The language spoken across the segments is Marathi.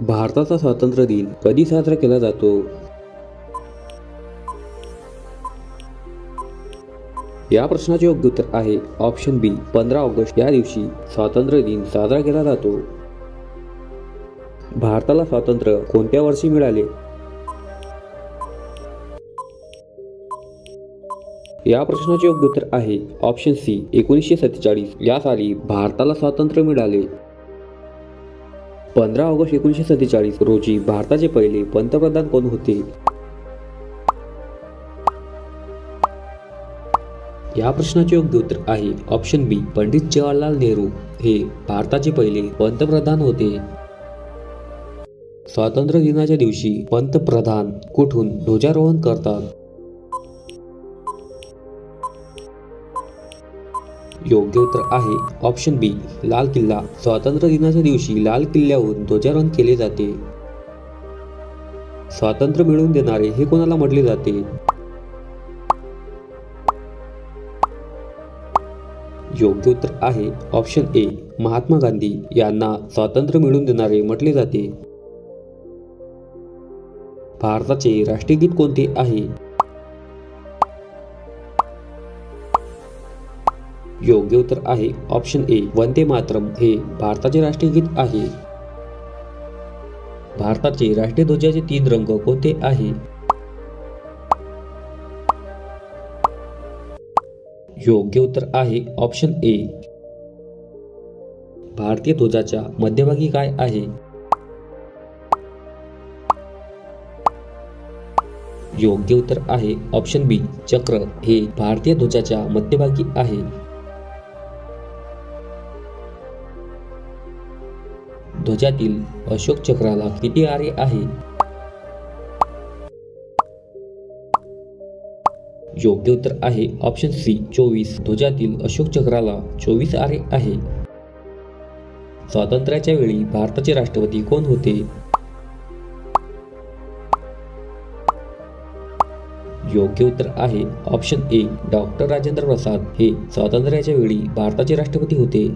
भारताचा स्वातंत्र्य दिन कधी साजरा केला जातो? या प्रश्नाचे योग्य उत्तर आहे ऑप्शन बी 15 ऑगस्ट या दिवशी स्वातंत्र्य दिन साजरा केला जातो. भारताला स्वातंत्र्य कोणत्या वर्षी मिळाले? या प्रश्नाचे योग्य उत्तर आहे ऑप्शन सी 1947 या साली भारताला स्वातंत्र्य मिळाले. 15 ऑगस्ट 1947 रोजी भारताचे पहिले पंतप्रधान कोण होते? या प्रश्नाचे योग्य उत्तर आहे ऑप्शन बी पंडित जवाहरलाल नेहरू हे भारताचे पहिले पंतप्रधान होते. स्वातंत्र्य दिनाच्या दिवशी पंतप्रधान कुठून ध्वजारोहण करतात? योग्य उत्तर आहे ऑप्शन बी लाल किल्ला. स्वातंत्र्य दिनाच्या दिवशी लाल किल्ल्यावरून ध्वजारोहण केले जाते. स्वातंत्र्य मिळवून देणारे हे कोणाला म्हटले जाते? योग्य उत्तर आहे ऑप्शन ए महात्मा गांधी यांना स्वातंत्र्य मिळवून देणारे म्हटले जाते. भारताचे राष्ट्रीय गीत कोणते आहे? योग्य उत्तर आहे ऑप्शन ए वंदे मातरम हे भारताचे राष्ट्रीय गीत आहे. भारताचे राष्ट्रीय ध्वजाचे 3 रंग कोणते आहे? योग्य उत्तर आहे ऑप्शन ए. भारतीय ध्वजाच्या मध्यभागी काय आहे? योग्य उत्तर आहे ऑप्शन बी चक्र हे भारतीय ध्वजाच्या मध्यभागी आहे. ध्वजातील अशोक चक्राला किती आरे आहे? योग्य उत्तर आहे ऑप्शन सी 24. ध्वजातील अशोक चक्राला 24 आरे आहे. स्वातंत्र्याच्या वेळी भारताचे राष्ट्रपती कोण होते? योग्य उत्तर आहे option A doctor Rajendra Prasad हे स्वातंत्र्याच्या वेळी भारताचे राष्ट्रपती होते.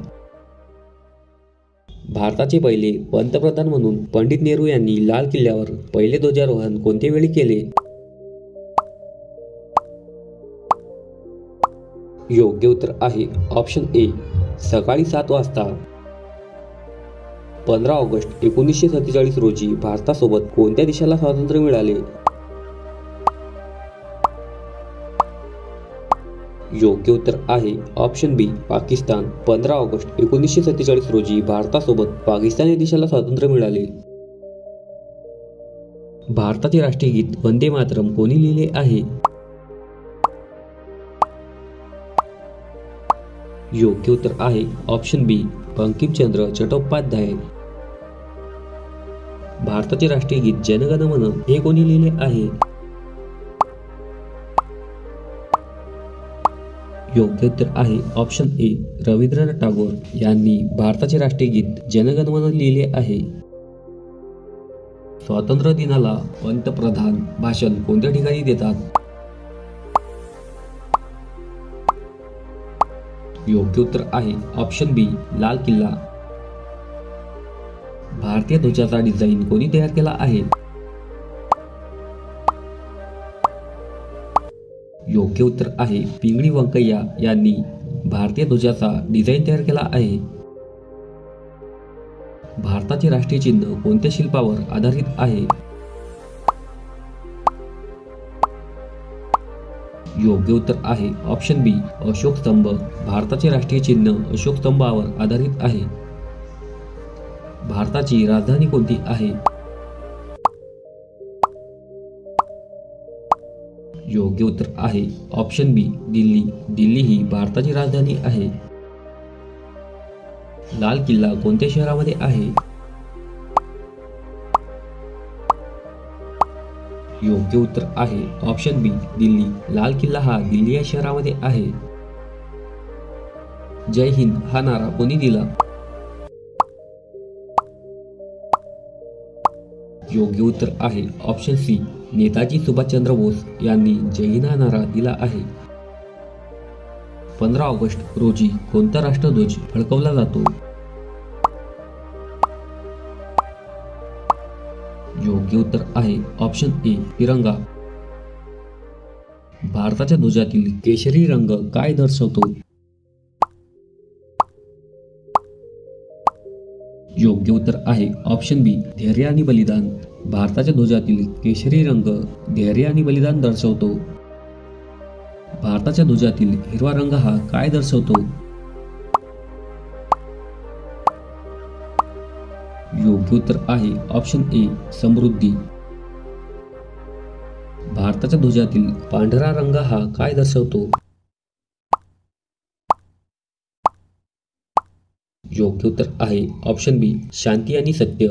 भारताचे पहिले पंतप्रधान म्हणून पंडित नेहरू यांनी लाल किल्ल्यावर पहिले ध्वजारोहण कोणत्या वेळी केले? योग्य उत्तर आहे ऑप्शन ए सकाळी 7 वाजता. 15 ऑगस्ट 1947 रोजी भारतासोबत कोणत्या देशाला स्वातंत्र्य मिळाले? योग्य उत्तर आहे ऑप्शन बी पाकिस्तान. 15 ऑगस्ट 1947 रोजी भारतासोबत पाकिस्तान या देशाला स्वातंत्र्य मिळाले. भारताचे राष्ट्रीय गीत वंदे मातरम कोणी लिहिले आहे? योग्य उत्तर आहे ऑप्शन बी बंकिमचंद्र चट्टोपाध्याय. भारताचे राष्ट्रीय गीत जनगण मन हे कोणी लिहिले आहे? योग्य उत्तर आहे ऑप्शन ए रवींद्रनाथ टागोर यांनी भारताचे राष्ट्रीय गीत जनगण मन लिहिले आहे. स्वातंत्र्य दिनाला पंतप्रधान भाषण कोणत्या ठिकाणी देतात? योग्य उत्तर आहे ऑप्शन बी लाल किल्ला. भारतीय ध्वजाचा डिझाईन कोणी तयार केला आहे? योग्य उत्तर आहे पिंगळी व्यंकय्या यांनी भारतीय ध्वजाचा डिझाईन तयार केला आहे. भारताचे राष्ट्रीय चिन्ह कोणत्या शिल्पावर आधारित आहे? योग्य उत्तर आहे ऑप्शन बी अशोक स्तंभ. भारताचे राष्ट्रीय चिन्ह अशोक स्तंभावर आधारित आहे. भारताची राजधानी कोणती आहे? योग्य उत्तर आहे ऑप्शन बी दिल्ली. दिल्ली ही भारताची राजधानी आहे. लाल किल्ला कोणत्या शहरामध्ये आहे? योग्य उत्तर आहे ऑप्शन बी दिल्ली. लाल किल्ला हा दिल्ली या शहरामध्ये आहे. जय हिंद हा नारा कोणी दिला? योग्य उत्तर आहे ऑप्शन सी नेताजी सुभाषचंद्र बोस यांनी जय हिंद हा नारा दिला आहे. 15 ऑगस्ट रोजी कोणता राष्ट्रध्वज फडकवला जातो? योग्य उत्तर आहे ऑप्शन ए तिरंगा. भारताच्या ध्वजातील केशरी रंग काय दर्शवतो? योग्य उत्तर आहे ऑप्शन बी धैर्य आणि बलिदान. भारताच्या ध्वजातील केशरी रंग धैर्य आणि बलिदान दर्शवतो. भारताच्या ध्वजातील हिरवा रंग हा काय दर्शवतो? योग्य उत्तर आहे ऑप्शन ए समृद्धी. भारताच्या ध्वजातील पांढरा रंग हा काय दर्शवतो? योग्य उत्तर आहे ऑप्शन बी शांती आणि सत्य.